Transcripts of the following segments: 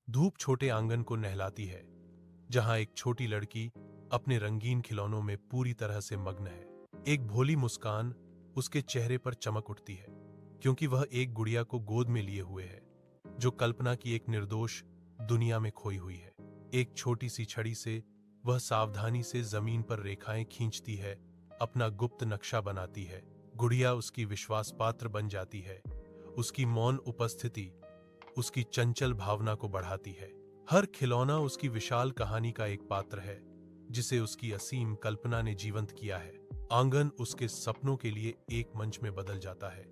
धूप छोटे आंगन को नहलाती है, जहां एक छोटी लड़की अपने रंगीन खिलौनों में पूरी तरह से मग्न है। एक भोली मुस्कान उसके चेहरे पर चमक उठती है, क्योंकि वह एक गुड़िया को गोद में लिए हुए है, जो कल्पना की एक निर्दोष दुनिया में खोई हुई है। एक छोटी सी छड़ी से वह सावधानी से जमीन पर रेखाएं खींचती है, अपना गुप्त नक्शा बनाती है। गुड़िया उसकी विश्वास पात्र बन जाती है। उसकी मौन उपस्थिति उसकी चंचल भावना को बढ़ाती है। हर खिलौना उसकी विशाल कहानी का एक पात्र है, जिसे उसकी असीम कल्पना ने जीवंत किया है। आंगन उसके सपनों के लिए एक मंच में बदल जाता है,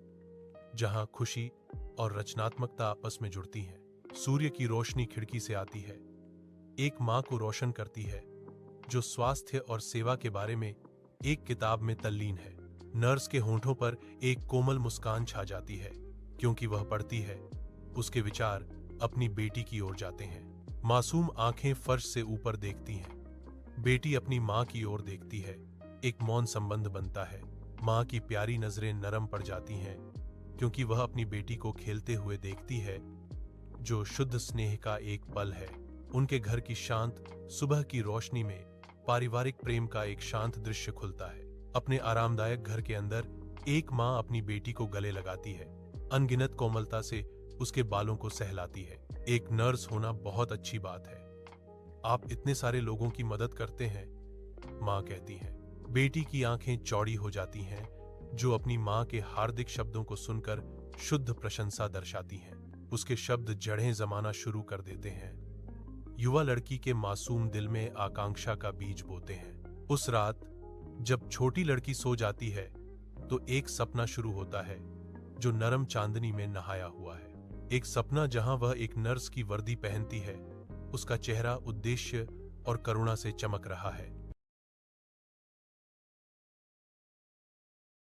जहां खुशी और रचनात्मकता आपस में जुड़ती हैं। सूर्य की रोशनी खिड़की से आती है, एक मां को रोशन करती है, जो स्वास्थ्य और सेवा के बारे में एक किताब में तल्लीन है। नर्स के होंठों पर एक कोमल मुस्कान छा जाती है, क्योंकि वह पढ़ती है। उसके विचार अपनी बेटी की ओर जाते हैं। मासूम आंखें फर्श से ऊपर देखती हैं। बेटी अपनी मां की ओर देखती है। एक मौन संबंध बनता है। मां की प्यारी नजरें नरम पड़ जाती हैं, क्योंकि वह अपनी बेटी को खेलते हुए देखती है, जो शुद्ध स्नेह का एक पल है। उनके घर की शांत सुबह की रोशनी में पारिवारिक प्रेम का एक शांत दृश्य खुलता है। अपने आरामदायक घर के अंदर एक मां अपनी बेटी को गले लगाती है, अनगिनत कोमलता से उसके बालों को सहलाती है। एक नर्स होना बहुत अच्छी बात है। आप इतने सारे लोगों की मदद करते हैं, मां कहती है। बेटी की आंखें चौड़ी हो जाती हैं, जो अपनी मां के हार्दिक शब्दों को सुनकर शुद्ध प्रशंसा दर्शाती हैं। उसके शब्द जड़ें जमाना शुरू कर देते हैं, युवा लड़की के मासूम दिल में आकांक्षा का बीज बोते हैं। उस रात जब छोटी लड़की सो जाती है, तो एक सपना शुरू होता है, जो नरम चांदनी में नहाया हुआ है। एक सपना जहां वह एक नर्स की वर्दी पहनती है। उसका चेहरा उद्देश्य और करुणा से चमक रहा है।